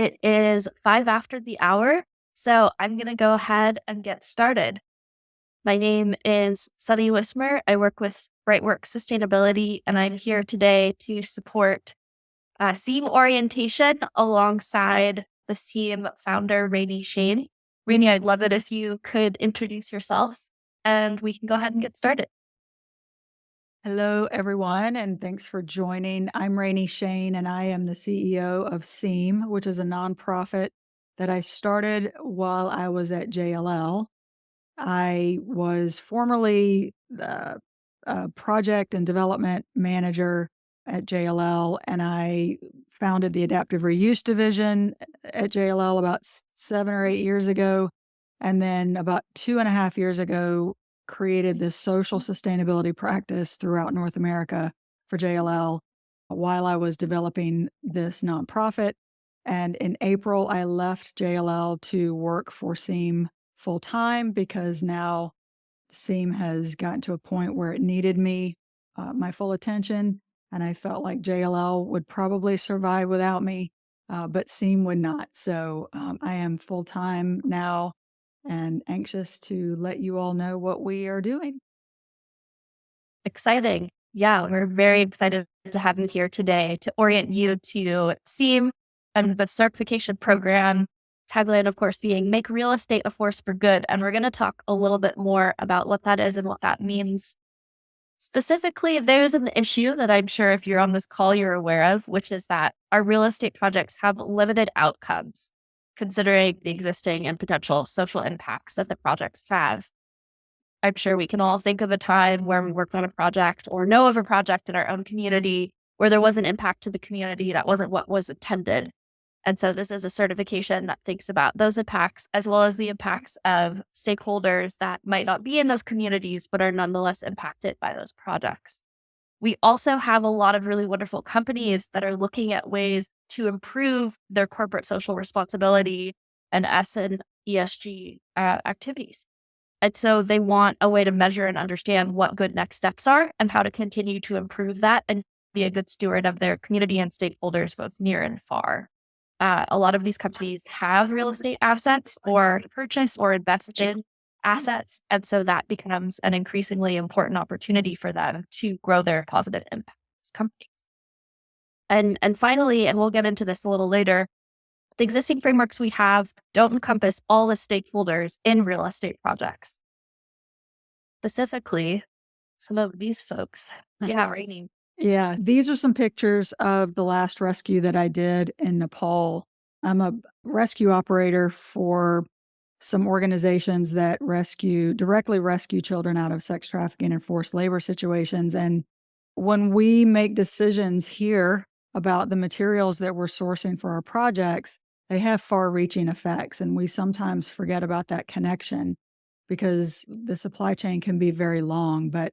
It is 5 after the hour, so I'm going to go ahead and get started. My name is Sunny Wismer. I work with Brightwork Sustainability, and I'm here today to support SEAM orientation alongside the SEAM founder, Rainey Shane. Rainey, I'd love it if you could introduce yourself, and we can go ahead and get started. Hello, everyone, and thanks for joining. I'm Rainey Shane, and I am the CEO of SEAM, which is a nonprofit that I started while I was at JLL. I was formerly the project and development manager at JLL, and I founded the Adaptive Reuse Division at JLL about 7 or 8 years ago. And then about 2.5 years ago, created this social sustainability practice throughout North America for JLL while I was developing this nonprofit. And in April, I left JLL to work for SEAM full time because now SEAM has gotten to a point where it needed me, my full attention. And I felt like JLL would probably survive without me, but SEAM would not. So I am full time now and anxious to let you all know what we are doing. Exciting. Yeah, we're very excited to have you here today to orient you to SEAM and the certification program. Tagline, of course, being make real estate a force for good. And we're going to talk a little bit more about what that is and what that means. Specifically, there's an issue that I'm sure if you're on this call, you're aware of, which is that our real estate projects have limited outcomes, considering the existing and potential social impacts that the projects have. I'm sure we can all think of a time where we worked on a project or know of a project in our own community where there was an impact to the community that wasn't what was intended. And so this is a certification that thinks about those impacts as well as the impacts of stakeholders that might not be in those communities, but are nonetheless impacted by those projects. We also have a lot of really wonderful companies that are looking at ways to improve their corporate social responsibility and S and ESG activities. And so they want a way to measure and understand what good next steps are and how to continue to improve that and be a good steward of their community and stakeholders, both near and far. A lot of these companies have real estate assets or purchase or invest in assets. And so that becomes an increasingly important opportunity for them to grow their positive impact as companies. And finally, and we'll get into this a little later, the existing frameworks we have don't encompass all the stakeholders in real estate projects. Specifically, some of these folks. Yeah, Rainey. Yeah, these are some pictures of the last rescue that I did in Nepal. I'm a rescue operator for some organizations that directly rescue children out of sex trafficking and forced labor situations. And when we make decisions here about the materials that we're sourcing for our projects, they have far reaching effects. And we sometimes forget about that connection because the supply chain can be very long. But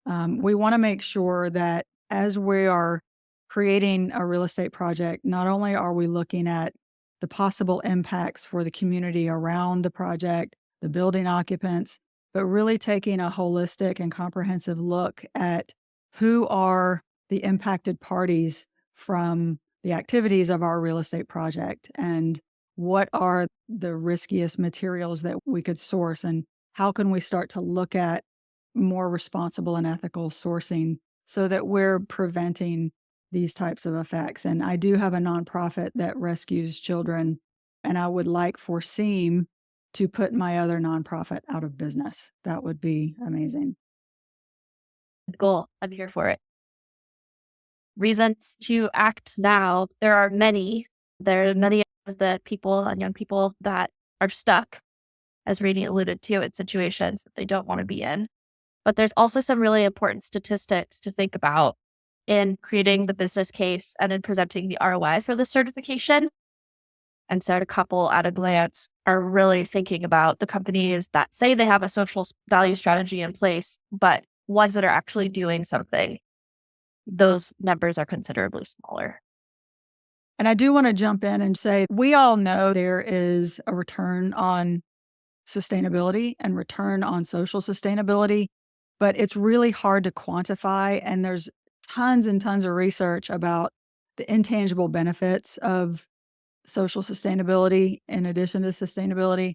we want to make sure that as we are creating a real estate project, not only are we looking at the possible impacts for the community around the project, the building occupants, but really taking a holistic and comprehensive look at who are the impacted parties from the activities of our real estate project and what are the riskiest materials that we could source and how can we start to look at more responsible and ethical sourcing so that we're preventing these types of effects. And I do have a nonprofit that rescues children, and I would like for SEAM to put my other nonprofit out of business. That would be amazing. Goal. I'm here for it. Reasons to act now. There are many. There are many of the people and young people that are stuck, as Rainey alluded to, in situations that they don't want to be in. But there's also some really important statistics to think about in creating the business case and in presenting the ROI for the certification. And so a couple at a glance are really thinking about the companies that say they have a social value strategy in place, but ones that are actually doing something. Those numbers are considerably smaller. And I do want to jump in and say we all know there is a return on sustainability and return on social sustainability, but it's really hard to quantify. And there's tons and tons of research about the intangible benefits of social sustainability in addition to sustainability.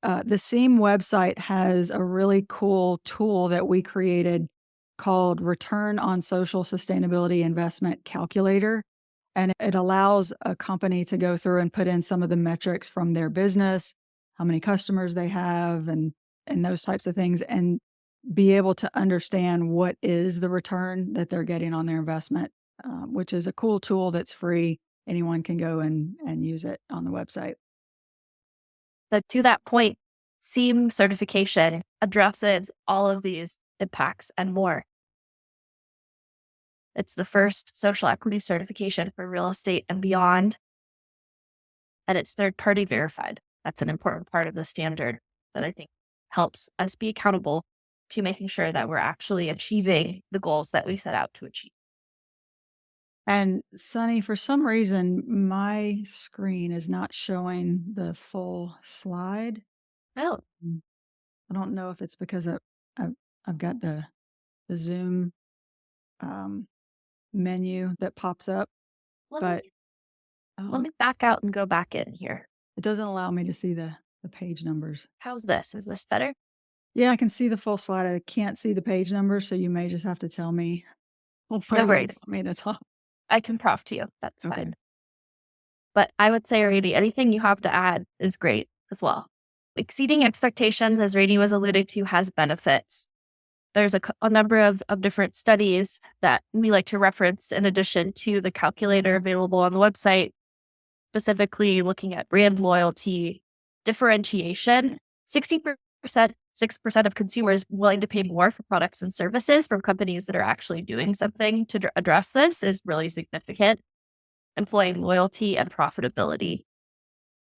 The SEAM website has a really cool tool that we created called Return on Social Sustainability Investment Calculator. And it allows a company to go through and put in some of the metrics from their business, how many customers they have, and those types of things, and be able to understand what is the return that they're getting on their investment, which is a cool tool that's free. Anyone can go and use it on the website. So to that point, SEAM certification addresses all of these impacts and more. It's the first social equity certification for real estate and beyond, and it's third-party verified. That's an important part of the standard that I think helps us be accountable to making sure that we're actually achieving the goals that we set out to achieve. And Sunny, for some reason, my screen is not showing the full slide. Oh, I don't know if it's because I've got the Zoom menu that pops up, let but me back out and go back in here. it doesn't allow me to see the page numbers. How's this? Is this better? Yeah, I can see the full slide. I can't see the page numbers, so you may just have to tell me. No worries. Me to talk. I can prompt you. That's Okay. fine. But I would say, Rainey, anything you have to add is great as well. Exceeding expectations, as Rainey was alluding to, has benefits. There's a number of different studies that we like to reference in addition to the calculator available on the website, specifically looking at brand loyalty, differentiation. 60%, 6% of consumers willing to pay more for products and services from companies that are actually doing something to address this is really significant. Employee loyalty and profitability.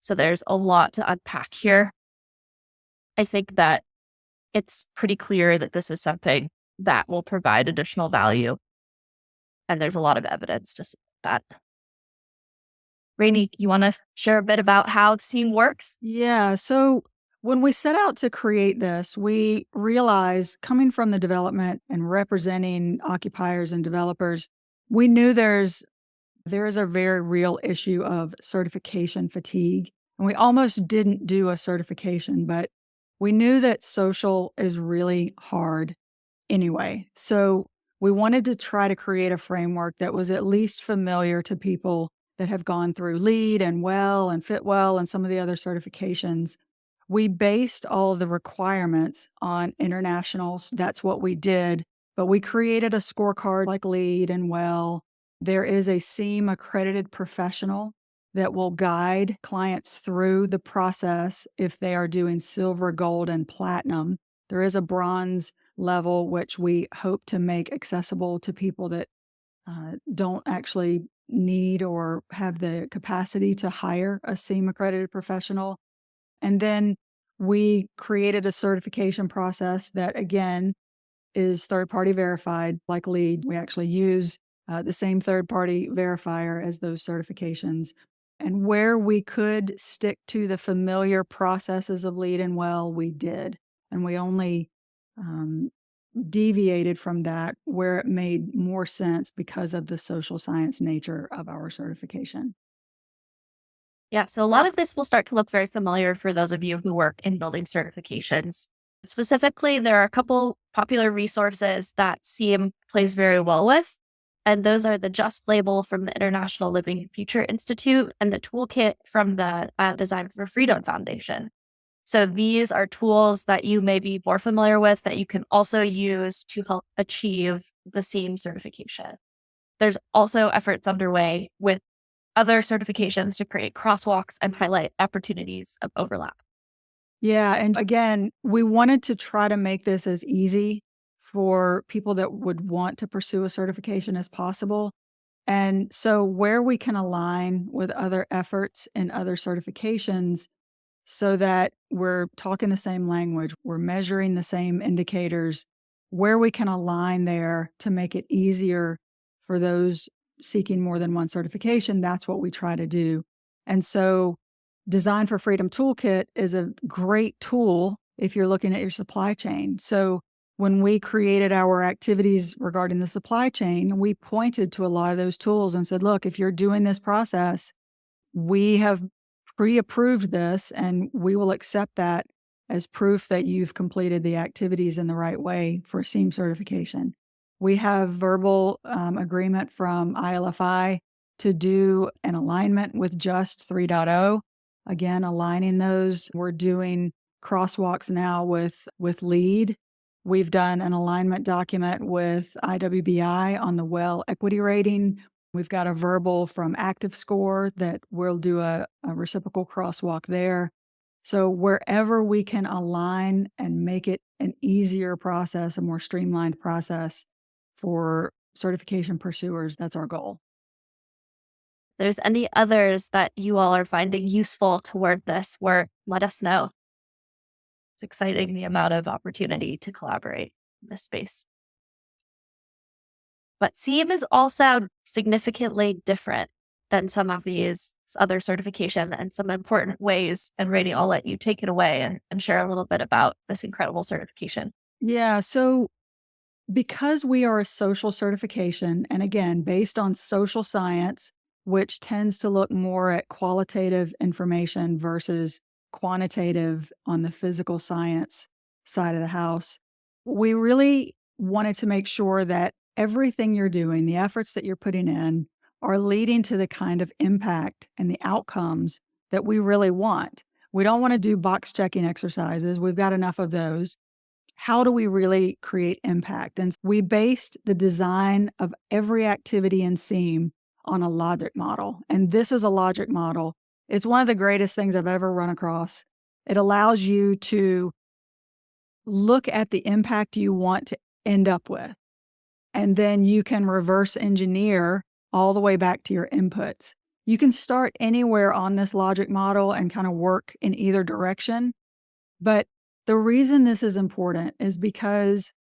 So there's a lot to unpack here. I think that it's pretty clear that this is something that will provide additional value. And there's a lot of evidence to support that. Rainey, you want to share a bit about how SEAM works? Yeah. So when we set out to create this, we realized, coming from the development and representing occupiers and developers, we knew there is a very real issue of certification fatigue. And we almost didn't do a certification, but we knew that social is really hard anyway. So we wanted to try to create a framework that was at least familiar to people that have gone through LEED and WELL and FitWell and some of the other certifications. We based all of the requirements on internationals. That's what we did. But we created a scorecard like LEED and WELL. There is a SEAM accredited professional that will guide clients through the process if they are doing silver, gold, and platinum. There is a bronze level, which we hope to make accessible to people that don't actually need or have the capacity to hire a SEAM accredited professional. And then we created a certification process that, again, is third-party verified, like LEED. We actually use the same third-party verifier as those certifications. And where we could stick to the familiar processes of LEED and WELL, we did. And we only deviated from that where it made more sense because of the social science nature of our certification. Yeah, so a lot of this will start to look very familiar for those of you who work in building certifications. Specifically, there are a couple popular resources that SEAM plays very well with, and those are the JUST label from the International Living Future Institute and the toolkit from the Design for Freedom Foundation. So these are tools that you may be more familiar with that you can also use to help achieve the SEAM certification. There's also efforts underway with other certifications to create crosswalks and highlight opportunities of overlap. Yeah. And again, we wanted to try to make this as easy for people that would want to pursue a certification as possible. And so where we can align with other efforts and other certifications so that we're talking the same language, we're measuring the same indicators, where we can align there to make it easier for those seeking more than one certification, that's what we try to do. And so Design for Freedom Toolkit is a great tool if you're looking at your supply chain. So when we created our activities regarding the supply chain, we pointed to a lot of those tools and said, look, if you're doing this process, we have pre-approved this and we will accept that as proof that you've completed the activities in the right way for SEAM certification. We have verbal agreement from ILFI to do an alignment with JUST 3.0. Again, aligning those. We're doing crosswalks now with LEED. We've done an alignment document with IWBI on the well equity rating. We've got a verbal from ActiveScore that we'll do a reciprocal crosswalk there. So wherever we can align and make it an easier process, a more streamlined process for certification pursuers, that's our goal. There's any others that you all are finding useful toward this work, let us know. It's exciting the amount of opportunity to collaborate in this space. But SEAM is also significantly different than some of these other certification and some important ways. And Rainey, I'll let you take it away and share a little bit about this incredible certification. Yeah. So because we are a social certification, and again, based on social science, which tends to look more at qualitative information versus quantitative on the physical science side of the house, we really wanted to make sure that everything you're doing, the efforts that you're putting in, are leading to the kind of impact and the outcomes that we really want. We don't want to do box checking exercises. We've got enough of those. How do we really create impact? And we based the design of every activity in SEAM on a logic model. And this is a logic model. It's one of the greatest things I've ever run across. It allows you to look at the impact you want to end up with. And then you can reverse engineer all the way back to your inputs. You can start anywhere on this logic model and kind of work in either direction. But the reason this is important is because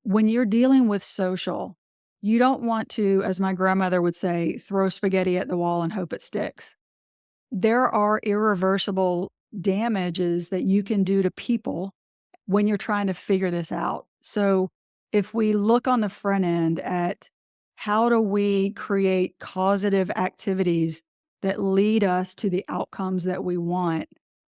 when you're dealing with social, you don't want to, as my grandmother would say, throw spaghetti at the wall and hope it sticks. There are irreversible damages that you can do to people when you're trying to figure this out. So if we look on the front end at how do we create causative activities that lead us to the outcomes that we want,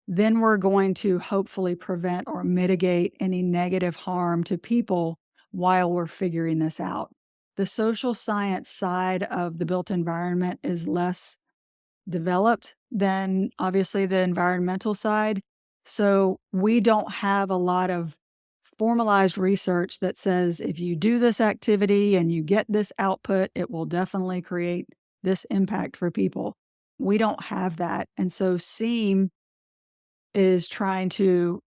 then we're going to hopefully prevent or mitigate any negative harm to people while we're figuring this out. The social science side of the built environment is less developed than obviously the environmental side. So we don't have a lot of formalized research that says if you do this activity and you get this output, it will definitely create this impact for people. We don't have that. And so SEAM is trying to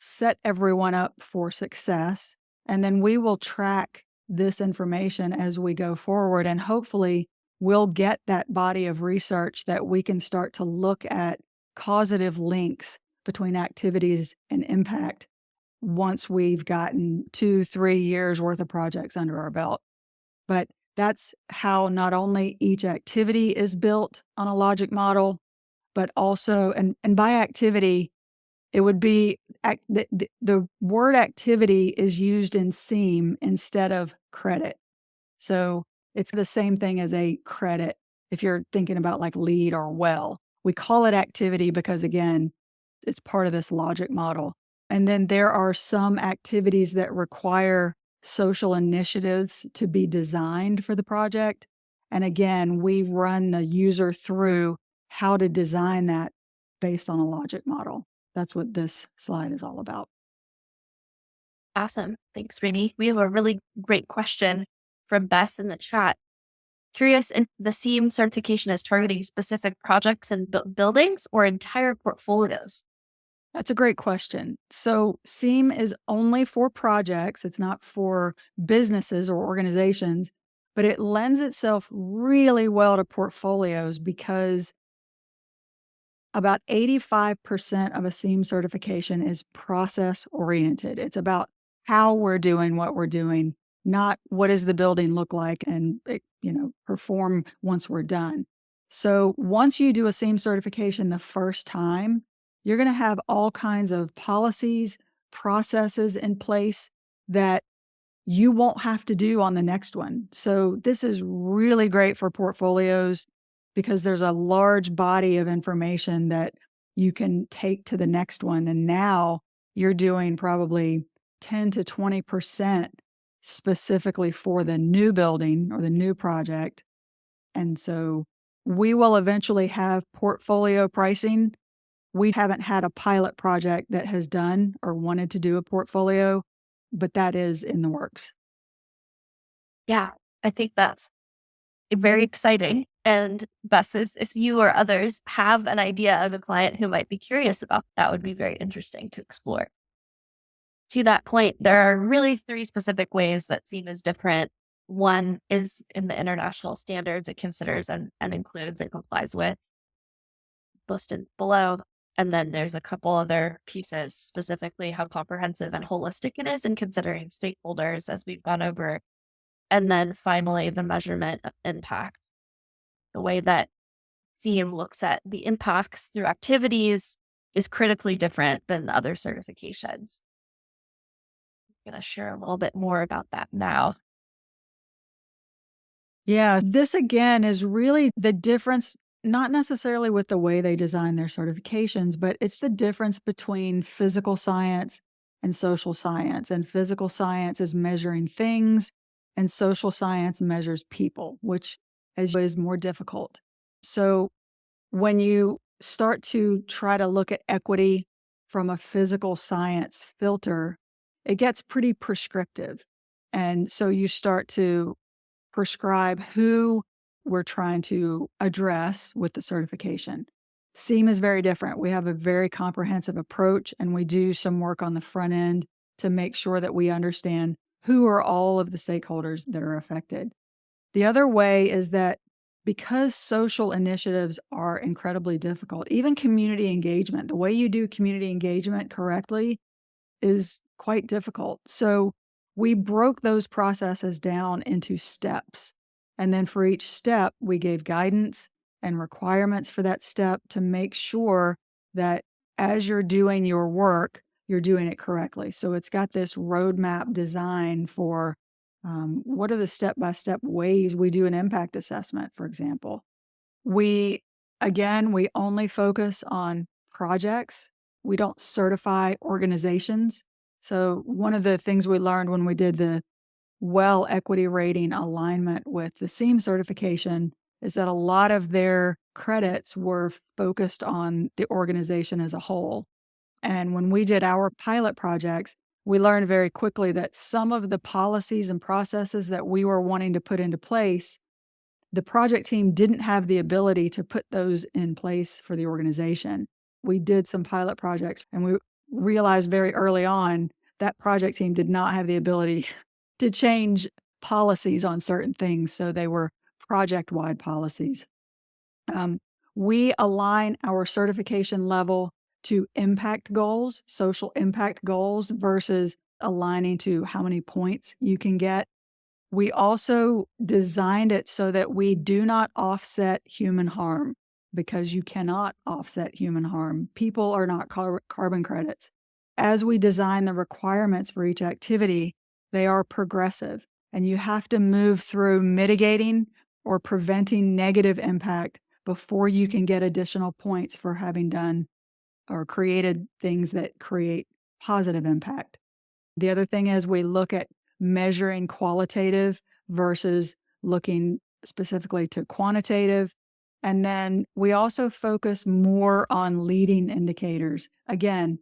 set everyone up for success. And then we will track this information as we go forward. And hopefully we'll get that body of research that we can start to look at causative links between activities and impact once we've gotten 2-3 years worth of projects under our belt. But that's how not only each activity is built on a logic model, but also, and by activity, it would be the word activity is used in SEAM instead of credit. So it's the same thing as a credit if you're thinking about like LEED or WELL. We call it activity because, again, it's part of this logic model. And then there are some activities that require social initiatives to be designed for the project. And again, we run the user through how to design that based on a logic model. That's what this slide is all about. Awesome. Thanks, Rainey. We have a really great question from Beth in the chat. Curious if the SEAM certification is targeting specific projects and buildings or entire portfolios? That's a great question. So SEAM is only for projects. It's not for businesses or organizations, but it lends itself really well to portfolios because about 85% of a SEAM certification is process oriented. It's about how we're doing what we're doing, not what does the building look like and perform once we're done. So once you do a SEAM certification the first time, you're going to have all kinds of policies, processes in place that you won't have to do on the next one. So this is really great for portfolios. because there's a large body of information that you can take to the next one. And now you're doing probably 10 to 20% specifically for the new building or the new project. And so we will eventually have portfolio pricing. We haven't had a pilot project that has done or wanted to do a portfolio, but that is in the works. Yeah, I think that's very exciting. And Beth, if you or others have an idea of a client who might be curious about that, would be very interesting to explore. To that point, there are really three specific ways that SEAM is different. One is in the international standards it considers and includes and complies with, listed below. And then there's a couple other pieces, specifically how comprehensive and holistic it is in considering stakeholders as we've gone over. And then finally, the measurement of impact, the way that SEAM looks at the impacts through activities is critically different than other certifications. I'm going to share a little bit more about that now. Yeah, this again is really the difference, not necessarily with the way they design their certifications, but it's the difference between physical science and social science. And physical science is measuring things, and social science measures people, which is more difficult. So when you start to try to look at equity from a physical science filter, it gets pretty prescriptive. And so you start to prescribe who we're trying to address with the certification. SEAM is very different. We have a very comprehensive approach, and we do some work on the front end to make sure that we understand who are all of the stakeholders that are affected. The other way is that because social initiatives are incredibly difficult, even community engagement, the way you do community engagement correctly is quite difficult. So we broke those processes down into steps. And then for each step, we gave guidance and requirements for that step to make sure that as you're doing your work, you're doing it correctly. So it's got this roadmap design for what are the step-by-step ways we do an impact assessment, for example. We only focus on projects. We don't certify organizations. So one of the things we learned when we did the well equity rating alignment with the SEAM certification is that a lot of their credits were focused on the organization as a whole. And when we did our pilot projects, we learned very quickly that some of the policies and processes that we were wanting to put into place, the project team didn't have the ability to put those in place for the organization. We did some pilot projects and we realized very early on that project team did not have the ability to change policies on certain things. So they were project-wide policies. We align our certification level to impact goals, social impact goals, versus aligning to how many points you can get. We also designed it so that we do not offset human harm, because you cannot offset human harm. People are not carbon credits. As we design the requirements for each activity, they are progressive, and you have to move through mitigating or preventing negative impact before you can get additional points for having done or created things that create positive impact. The other thing is we look at measuring qualitative versus looking specifically to quantitative. And then we also focus more on leading indicators. Again,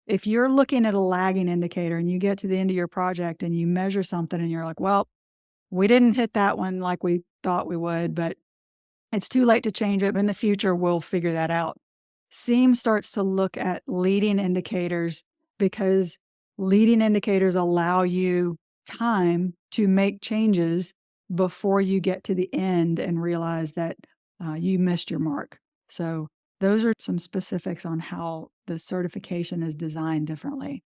if you're looking at a lagging indicator and you get to the end of your project and you measure something and you're like, well, we didn't hit that one like we thought we would, but it's too late to change it. But in the future, we'll figure that out. SEAM starts to look at leading indicators because leading indicators allow you time to make changes before you get to the end and realize that you missed your mark. So those are some specifics on how the certification is designed differently.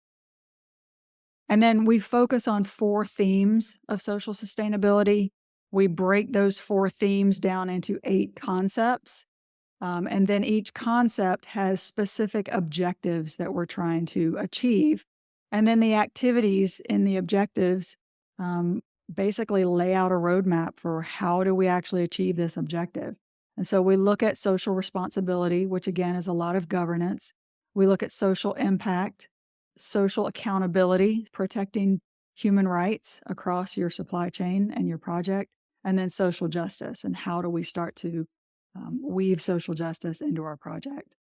And then we focus on 4 themes of social sustainability. We break those 4 themes down into 8 concepts. And then each concept has specific objectives that we're trying to achieve. And then the activities in the objectives basically lay out a roadmap for how do we actually achieve this objective. And so we look at social responsibility, which again is a lot of governance. We look at social impact, social accountability, protecting human rights across your supply chain and your project, and then social justice. And how do we start to weave social justice into our project?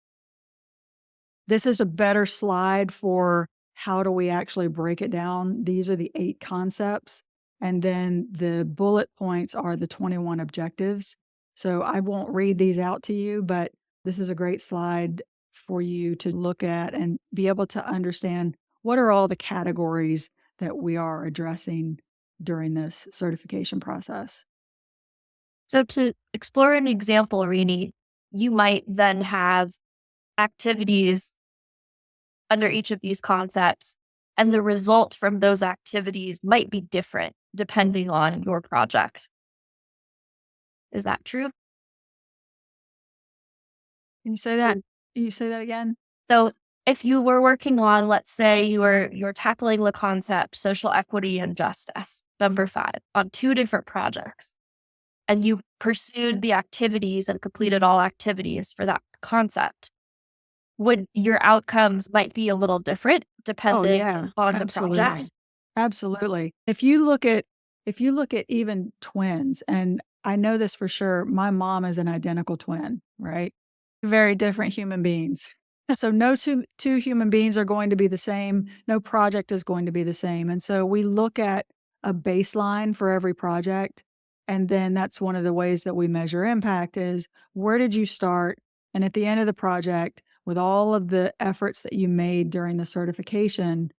This is a better slide for how do we actually break it down. These are the 8 concepts, and then the bullet points are the 21 objectives. So I won't read these out to you, but this is a great slide for you to look at and be able to understand what are all the categories that we are addressing during this certification process. So to explore an example, Rini, you might then have activities under each of these concepts, and the result from those activities might be different depending on your project. Is that true? Can you say that? Can you say that again? So if you were working on, let's say you're tackling the concept social equity and justice, number 5, on 2 different projects, and you pursued the activities and completed all activities for that concept, would your outcomes might be a little different Oh depending yeah, on the absolutely. project? Absolutely. If you look at even twins, and I know this for sure, my mom is an identical twin, right? Very different human beings. So no two human beings are going to be the same. No project is going to be the same. And so we look at a baseline for every project. And then that's one of the ways that we measure impact is where did you start? And at the end of the project, with all of the efforts that you made during the certification,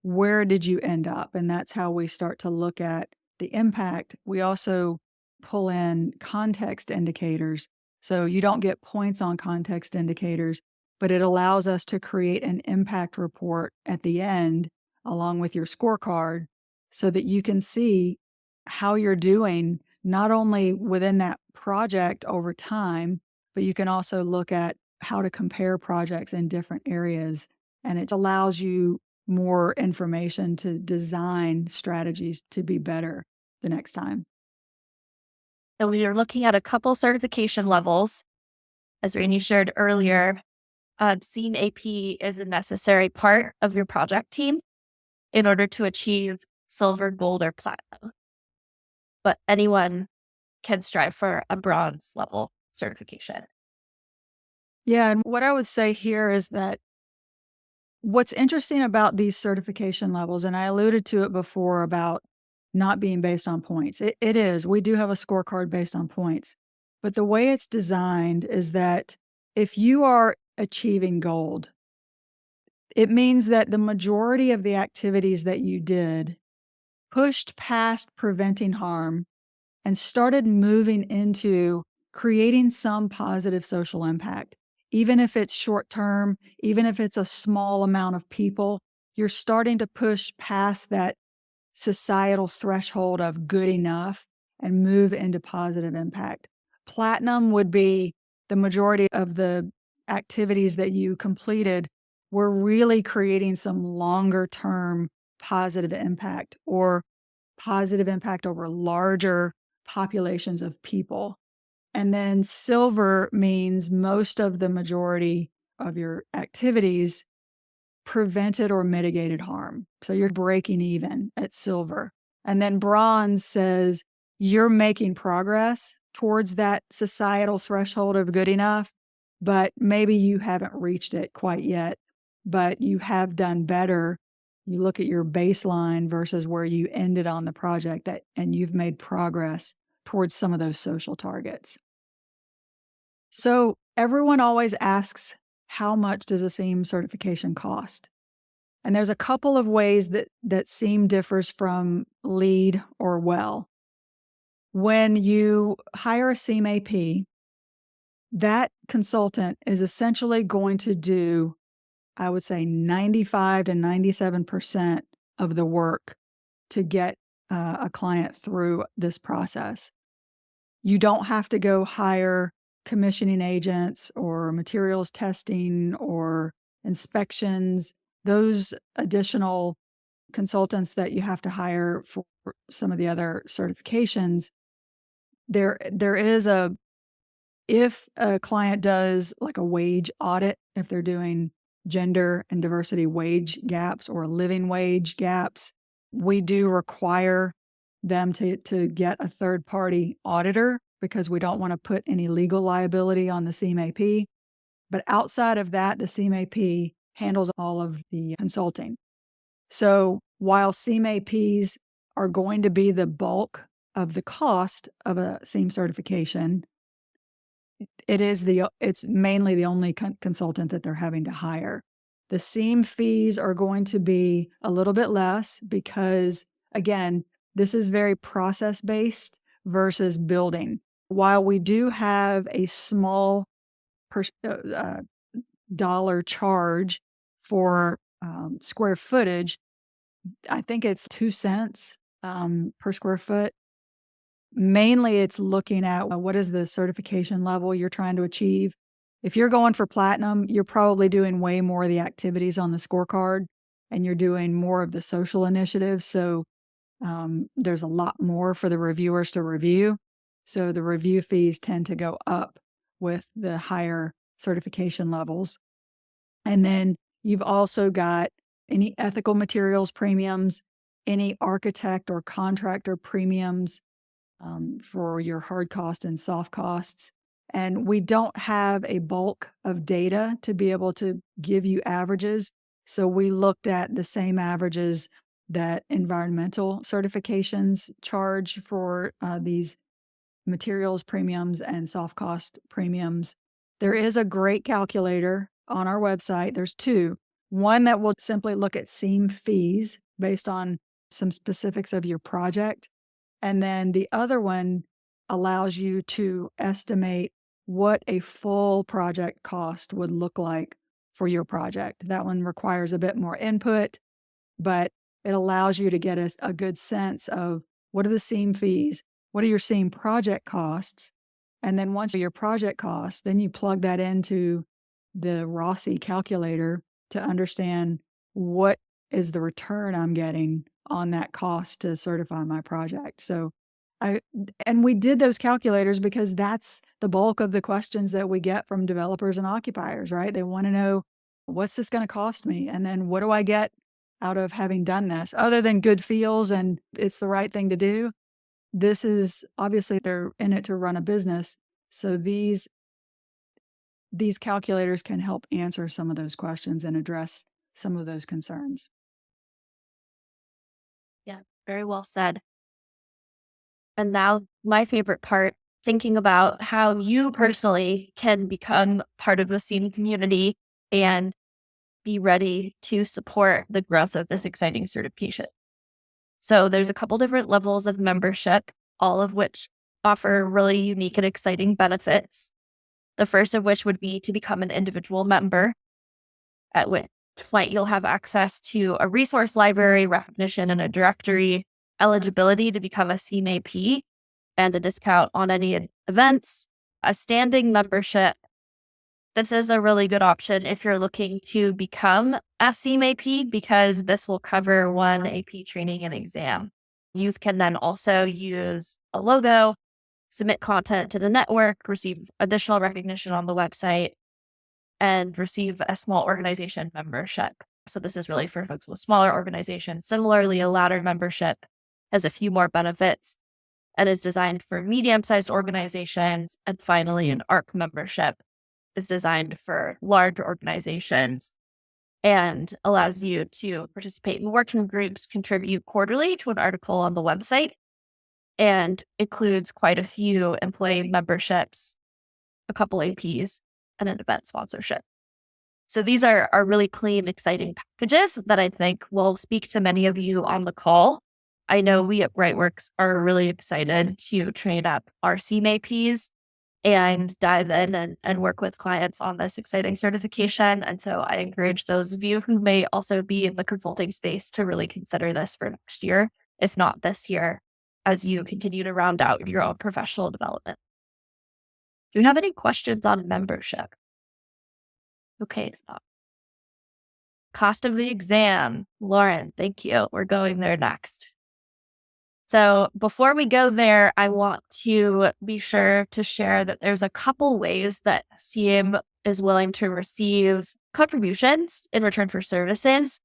where did you end up? And that's how we start to look at the impact. We also pull in context indicators. So you don't get points on context indicators, but it allows us to create an impact report at the end along with your scorecard so that you can see how you're doing not only within that project over time, but you can also look at how to compare projects in different areas. And it allows you more information to design strategies to be better the next time. And we are looking at a couple certification levels. As Rainey shared earlier, SEAM AP is a necessary part of your project team in order to achieve silver, gold, or platinum. But anyone can strive for a bronze level certification. Yeah. And what I would say here is that what's interesting about these certification levels, and I alluded to it before about not being based on points. It is. We do have a scorecard based on points. But the way it's designed is that if you are achieving gold, it means that the majority of the activities that you did pushed past preventing harm and started moving into creating some positive social impact. Even if it's short term, even if it's a small amount of people, you're starting to push past that societal threshold of good enough and move into positive impact. Platinum would be the majority of the activities that you completed were really creating some longer term positive impact or positive impact over larger populations of people. And then silver means most of the majority of your activities prevented or mitigated harm. So you're breaking even at silver. And then bronze says you're making progress towards that societal threshold of good enough, but maybe you haven't reached it quite yet, but you have done better. You look at your baseline versus where you ended on the project and you've made progress towards some of those social targets. So everyone always asks, how much does a SEAM certification cost? And there's a couple of ways that SEAM differs from LEAD or WELL. When you hire a SEAM AP, that consultant is essentially going to do, I would say, 95 to 97% of the work to get a client through this process. You don't have to go hire commissioning agents or materials testing or inspections. Those additional consultants that you have to hire for some of the other certifications, there is If a client does like a wage audit, if they're doing gender and diversity wage gaps or living wage gaps, we do require them to get a third party auditor because we don't want to put any legal liability on the CMAP. But outside of that, the CMAP handles all of the consulting. So while CMAPs are going to be the bulk of the cost of a SEAM certification, it's mainly the only consultant that they're having to hire. The SEAM fees are going to be a little bit less because, again, this is very process based versus building. While we do have a small dollar charge for square footage, I think it's 2 cents per square foot. Mainly, it's looking at what is the certification level you're trying to achieve. If you're going for platinum, you're probably doing way more of the activities on the scorecard and you're doing more of the social initiatives. So there's a lot more for the reviewers to review. So the review fees tend to go up with the higher certification levels. And then you've also got any ethical materials premiums, any architect or contractor premiums, for your hard cost and soft costs. And we don't have a bulk of data to be able to give you averages. So we looked at the same averages that environmental certifications charge for these materials premiums and soft cost premiums. There is a great calculator on our website. There's two. One that will simply look at SEAM fees based on some specifics of your project. And then the other one allows you to estimate what a full project cost would look like for your project. That one requires a bit more input, but it allows you to get a good sense of what are the SEAM fees, what are your SEAM project costs, and then once your project costs, then you plug that into the Rossi calculator to understand what is the return I'm getting on that cost to certify my project. So we did those calculators because that's the bulk of the questions that we get from developers and occupiers, right? They want to know, what's this going to cost me? And then what do I get out of having done this other than good feels and it's the right thing to do? This is obviously they're in it to run a business. So these calculators can help answer some of those questions and address some of those concerns. Yeah, very well said. And now my favorite part, thinking about how you personally can become part of the SEAM community and be ready to support the growth of this exciting certification. So there's a couple different levels of membership, all of which offer really unique and exciting benefits. The first of which would be to become an individual member, at which point you'll have access to a resource library, recognition, and a directory, eligibility to become a CMAP, and a discount on any events, a standing membership. This is a really good option if you're looking to become a CMAP because this will cover one AP training and exam. You can then also use a logo, submit content to the network, receive additional recognition on the website, and receive a small organization membership. So this is really for folks with smaller organizations. Similarly, a ladder membership has a few more benefits and is designed for medium-sized organizations. And finally, an ARC membership is designed for large organizations and allows you to participate in working groups, contribute quarterly to an article on the website, and includes quite a few employee memberships, a couple APs, and an event sponsorship. So these are really clean, exciting packages that I think will speak to many of you on the call. I know we at Brightworks are really excited to train up our CMAPs and dive in and work with clients on this exciting certification. And so I encourage those of you who may also be in the consulting space to really consider this for next year, if not this year, as you continue to round out your own professional development. Do you have any questions on membership? Okay, stop. Cost of the exam. Lauren, thank you. We're going there next. So before we go there, I want to be sure to share that there's a couple ways that SEAM is willing to receive contributions in return for services.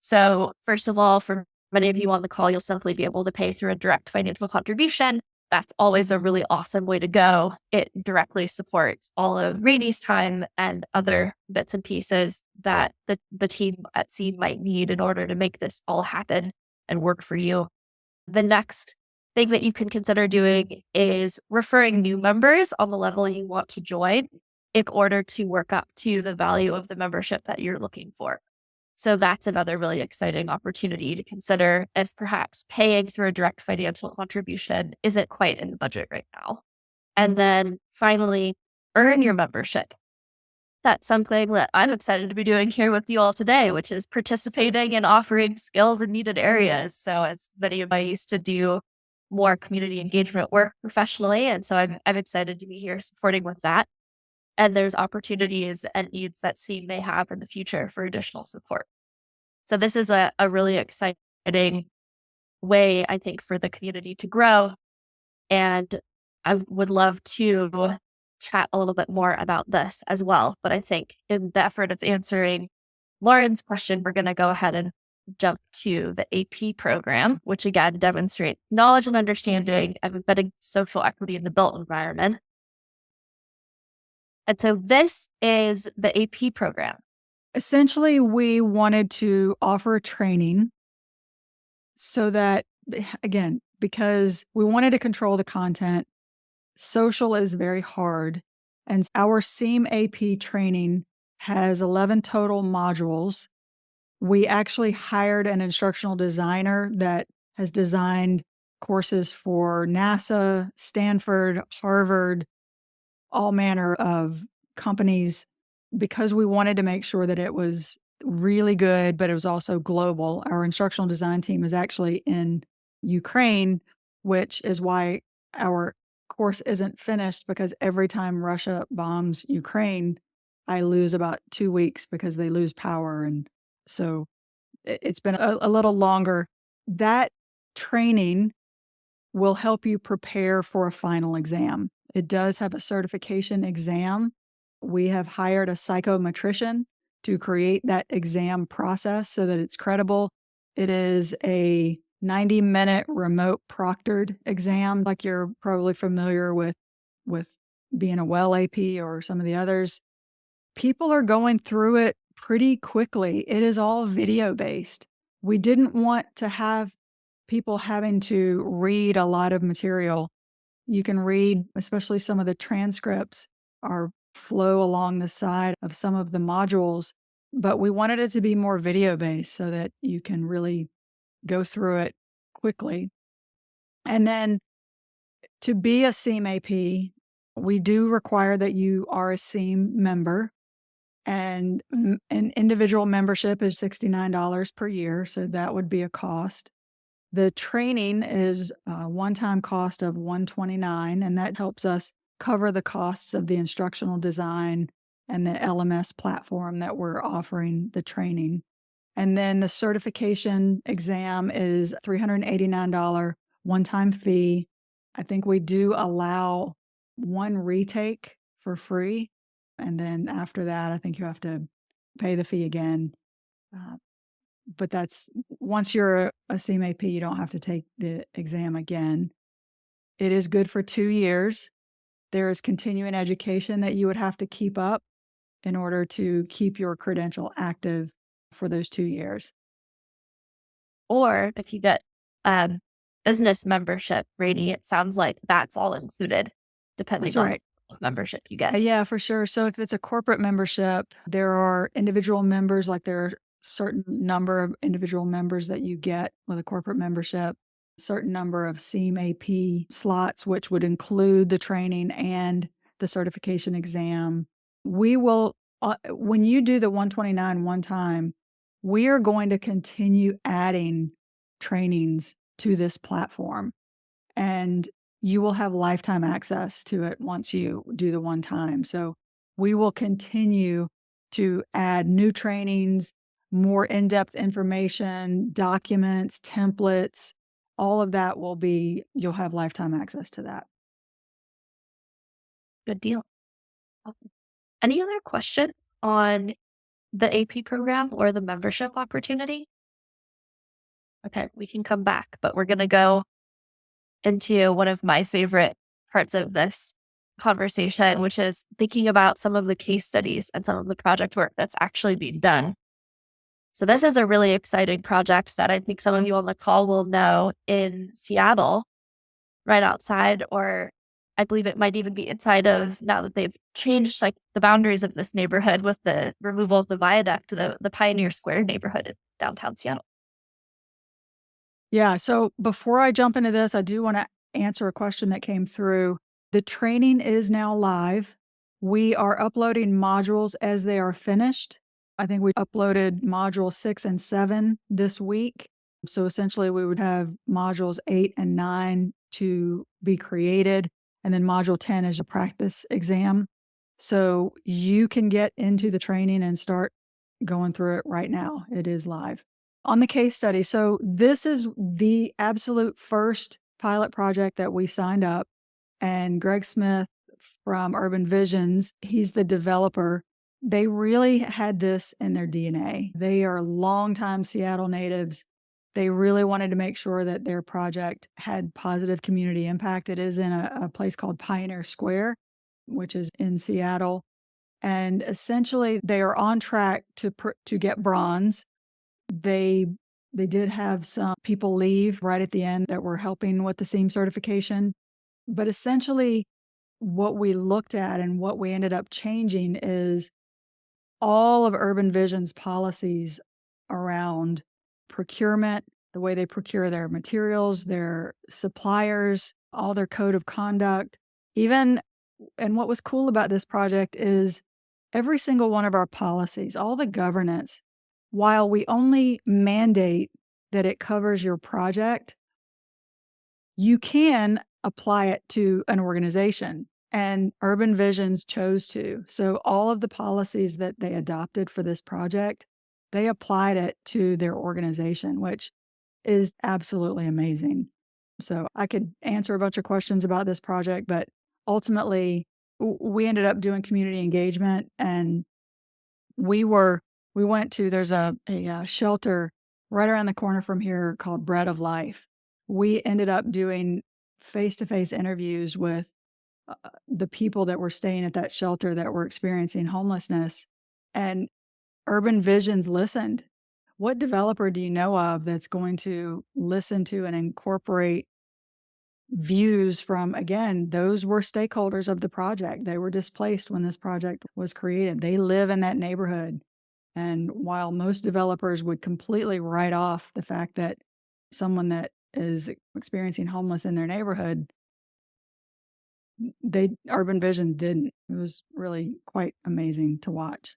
So first of all, for many of you on the call, you'll simply be able to pay through a direct financial contribution. That's always a really awesome way to go. It directly supports all of Rainey's time and other bits and pieces that the team at SEAM might need in order to make this all happen and work for you. The next thing that you can consider doing is referring new members on the level you want to join in order to work up to the value of the membership that you're looking for. So that's another really exciting opportunity to consider if perhaps paying through a direct financial contribution isn't quite in the budget right now. And then finally, earn your membership. That's something that I'm excited to be doing here with you all today, which is participating and offering skills in needed areas. So as many of I used to do more community engagement work professionally. And so I'm excited to be here supporting with that. And there's opportunities and needs that SEAM may have in the future for additional support. So this is a really exciting way, I think, for the community to grow. And I would love to chat a little bit more about this as well. But I think in the effort of answering Lauren's question, we're going to go ahead and jump to the AP program, which again demonstrates knowledge and understanding of embedding social equity in the built environment. And so this is the AP program. Essentially, we wanted to offer training so that, again, because we wanted to control the content, social is very hard. And our SEAM AP training has 11 total modules. We actually hired an instructional designer that has designed courses for NASA, Stanford, Harvard, all manner of companies, because we wanted to make sure that it was really good, but it was also global. Our instructional design team is actually in Ukraine, which is why our course isn't finished, because every time Russia bombs Ukraine, I lose about 2 weeks because they lose power. And so it's been a little longer. That training will help you prepare for a final exam. It does have a certification exam. We have hired a psychometrician to create that exam process so that it's credible. It is a 90-minute remote proctored exam, like you're probably familiar with being a well AP or some of the others. People are going through it pretty quickly. It is all video based. We didn't want to have people having to read a lot of material. You can read, especially some of the transcripts are flow along the side of some of the modules, but we wanted it to be more video based so that you can really go through it quickly. And then to be a SEAM AP, we do require that you are a SEAM member, and an individual membership is $69 per year. So that would be a cost. The training is a one-time cost of $129, and that helps us cover the costs of the instructional design and the LMS platform that we're offering the training. And then the certification exam is $389 one-time fee. I think we do allow one retake for free. And then after that, I think you have to pay the fee again. But that's once you're a SEAM AP, you don't have to take the exam again. It is good for 2 years. There is continuing education that you would have to keep up in order to keep your credential active for those 2 years. Or if you get business membership, Rainey, it sounds like that's all included, depending That's on right. what membership you get. Yeah, for sure. So if it's a corporate membership, there are individual members, like there are certain number of individual members that you get with a corporate membership, certain number of SEAM AP slots, which would include the training and the certification exam. We will, when you do the 129 one time, we are going to continue adding trainings to this platform. And you will have lifetime access to it once you do the one time. So we will continue to add new trainings, more in-depth information, documents, templates, all of that you'll have lifetime access to that. Good deal. Awesome. Any other questions on the AP program or the membership opportunity? Okay, we can come back, but we're going to go into one of my favorite parts of this conversation, which is thinking about some of the case studies and some of the project work that's actually being done. So this is a really exciting project that I think some of you on the call will know in Seattle, right outside, or I believe it might even be inside of, now that they've changed like the boundaries of this neighborhood with the removal of the viaduct, the Pioneer Square neighborhood in downtown Seattle. Yeah. So before I jump into this, I do want to answer a question that came through. The training is now live. We are uploading modules as they are finished. I think we uploaded module 6 and 7 this week. So essentially, we would have modules 8 and 9 to be created. And then module 10 is a practice exam. So you can get into the training and start going through it right now. It is live. On the case study, so this is the absolute first pilot project that we signed up, and Greg Smith from Urban Visions, he's the developer. They really had this in their DNA. They are longtime Seattle natives. They really wanted to make sure that their project had positive community impact. It is in a place called Pioneer Square, which is in Seattle. And essentially, they are on track to get bronze. They did have some people leave right at the end that were helping with the SEAM certification. But essentially, what we looked at and what we ended up changing is all of Urban Vision's policies around procurement, the way they procure their materials, their suppliers, all their code of conduct. And what was cool about this project is every single one of our policies, all the governance, while we only mandate that it covers your project, you can apply it to an organization. And Urban Visions chose to. So all of the policies that they adopted for this project, they applied it to their organization, which is absolutely amazing. So I could answer a bunch of questions about this project, but ultimately we ended up doing community engagement, and we went to, there's a shelter right around the corner from here called Bread of Life. We ended up doing face-to-face interviews with the people that were staying at that shelter that were experiencing homelessness, and Urban Visions listened. What developer do you know of that's going to listen to and incorporate views from, again, those were stakeholders of the project. They were displaced when this project was created. They live in that neighborhood. And while most developers would completely write off the fact that someone that is experiencing homeless in their neighborhood, Urban Visions didn't. It was really quite amazing to watch.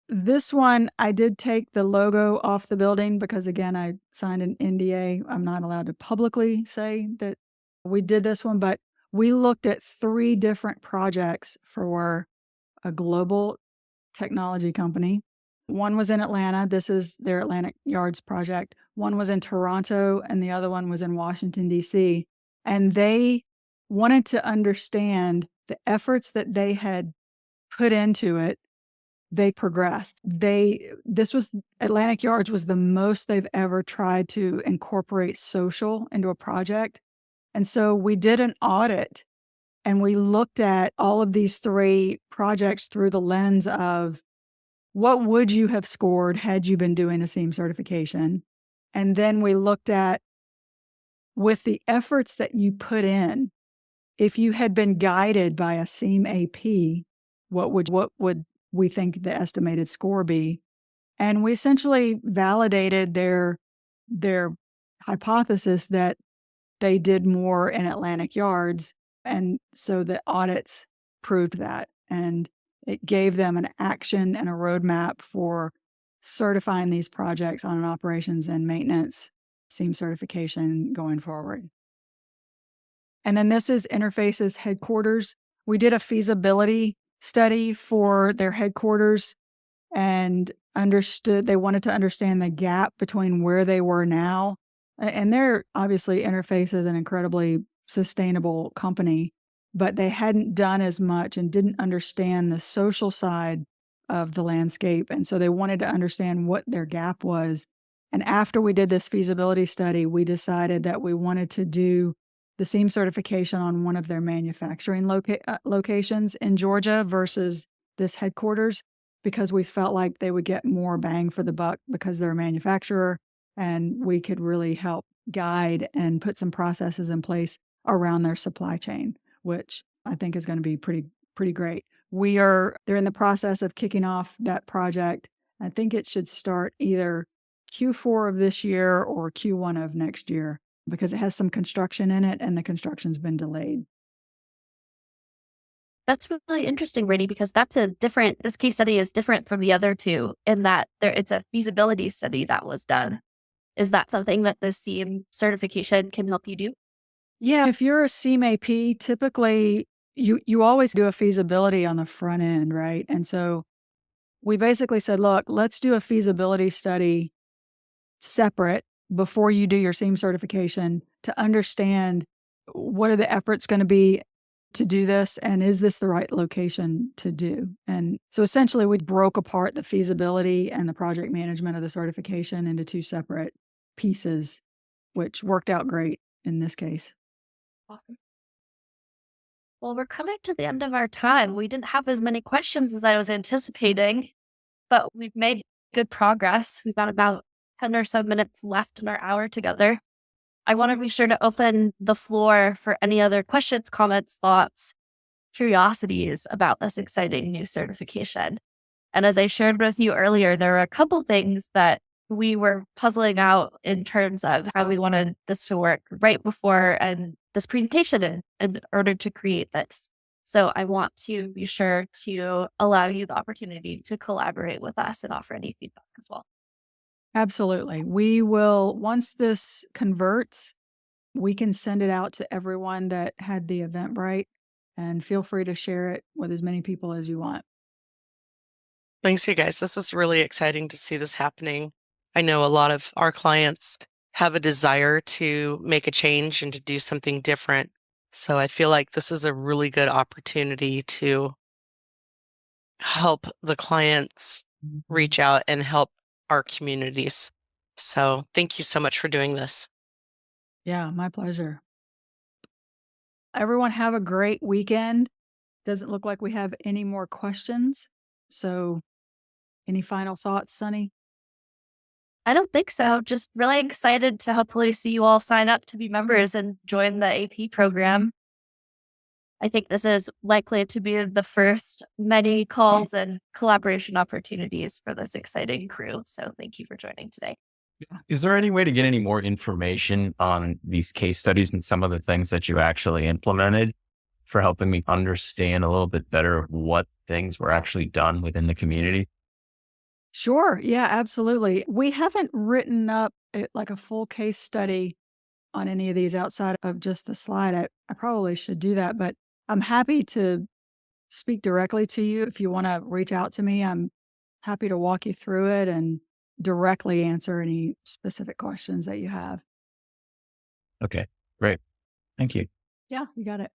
This one, I did take the logo off the building because, again, I signed an NDA. I'm not allowed to publicly say that we did this one, but we looked at 3 different projects for a global technology company. One was in Atlanta. This is their Atlantic Yards project. One was in Toronto, and the other one was in Washington, D.C. And they wanted to understand the efforts that they had put into it. They progressed. Atlantic Yards was the most they've ever tried to incorporate social into a project. And so we did an audit, and we looked at all of these 3 projects through the lens of what would you have scored had you been doing a SEAM certification? And then we looked at, with the efforts that you put in, if you had been guided by a SEAM AP, what would we think the estimated score be? And we essentially validated their hypothesis that they did more in Atlantic Yards. And so the audits proved that. And it gave them an action and a roadmap for certifying these projects on an operations and maintenance SEAM certification going forward. And then this is Interface's headquarters. We did a feasibility study for their headquarters and they wanted to understand the gap between where they were now And they're obviously Interface is an incredibly sustainable company, but they hadn't done as much and didn't understand the social side of the landscape. And so they wanted to understand what their gap was. And after we did this feasibility study, we decided that we wanted to do the SEAM certification on one of their manufacturing locations in Georgia versus this headquarters, because we felt like they would get more bang for the buck because they're a manufacturer, and we could really help guide and put some processes in place around their supply chain, which I think is going to be pretty great. They're in the process of kicking off that project. I think it should start either Q4 of this year or Q1 of next year, because it has some construction in it and the construction's been delayed. That's really interesting, Brady, because this case study is different from the other two in that it's a feasibility study that was done. Is that something that the SEAM certification can help you do? Yeah, if you're a SEAM AP, typically you always do a feasibility on the front end, right? And so we basically said, look, let's do a feasibility study separate before you do your SEAM certification to understand what are the efforts going to be to do this, and is this the right location to do? And so essentially we broke apart the feasibility and the project management of the certification into two separate pieces, which worked out great in this case. Awesome. Well, we're coming to the end of our time. We didn't have as many questions as I was anticipating, but we've made good progress. We've got about 10 or so minutes left in our hour together. I want to be sure to open the floor for any other questions, comments, thoughts, curiosities about this exciting new certification. And as I shared with you earlier, there are a couple things that we were puzzling out in terms of how we wanted this to work right before and this presentation in order to create this. So I want to be sure to allow you the opportunity to collaborate with us and offer any feedback as well. Absolutely. We will, once this converts, we can send it out to everyone that had the Eventbrite, and feel free to share it with as many people as you want. Thanks, you guys. This is really exciting to see this happening. I know a lot of our clients have a desire to make a change and to do something different. So I feel like this is a really good opportunity to help the clients reach out and help our communities. So thank you so much for doing this. Yeah, my pleasure. Everyone have a great weekend. Doesn't look like we have any more questions. So any final thoughts, Sunny? I don't think so. Just really excited to hopefully see you all sign up to be members and join the AP program. I think this is likely to be the first many calls and collaboration opportunities for this exciting crew. So thank you for joining today. Is there any way to get any more information on these case studies and some of the things that you actually implemented for helping me understand a little bit better what things were actually done within the community? Sure. Yeah, absolutely. We haven't written up like a full case study on any of these outside of just the slide. I probably should do that, but I'm happy to speak directly to you. If you want to reach out to me, I'm happy to walk you through it and directly answer any specific questions that you have. Okay, great. Thank you. Yeah, you got it.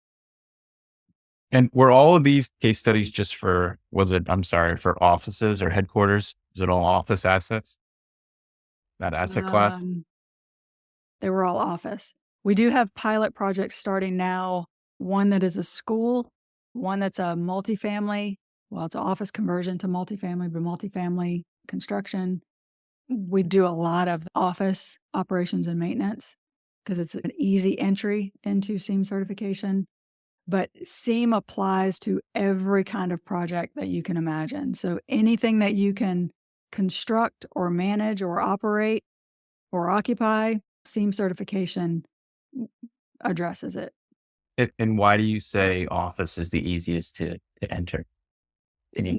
And were all of these case studies just for offices or headquarters? Is it all office assets? That asset class? They were all office. We do have pilot projects starting now. One that is a school, one that's a multifamily. Well, it's an office conversion to multifamily, but multifamily construction. We do a lot of office operations and maintenance because it's an easy entry into SEAM certification. But SEAM applies to every kind of project that you can imagine. So anything that you can construct or manage or operate or occupy, SEAM certification addresses it. And why do you say office is the easiest to enter?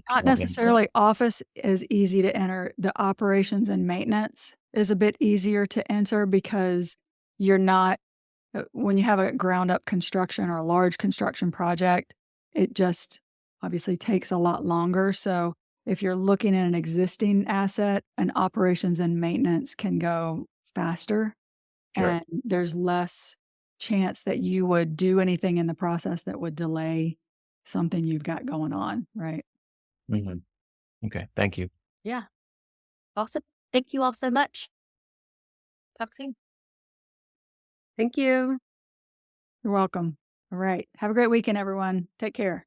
Not necessarily office is easy to enter. The operations and maintenance is a bit easier to enter because you're not, when you have a ground up construction or a large construction project, it just obviously takes a lot longer. So if you're looking at an existing asset, an operations and maintenance can go faster. Sure. and there's less chance that you would do anything in the process that would delay something you've got going on, right? Mhm. Okay. Thank you. Yeah. Awesome. Thank you all so much. Talk soon. Thank you. You're welcome. All right. Have a great weekend, everyone. Take care.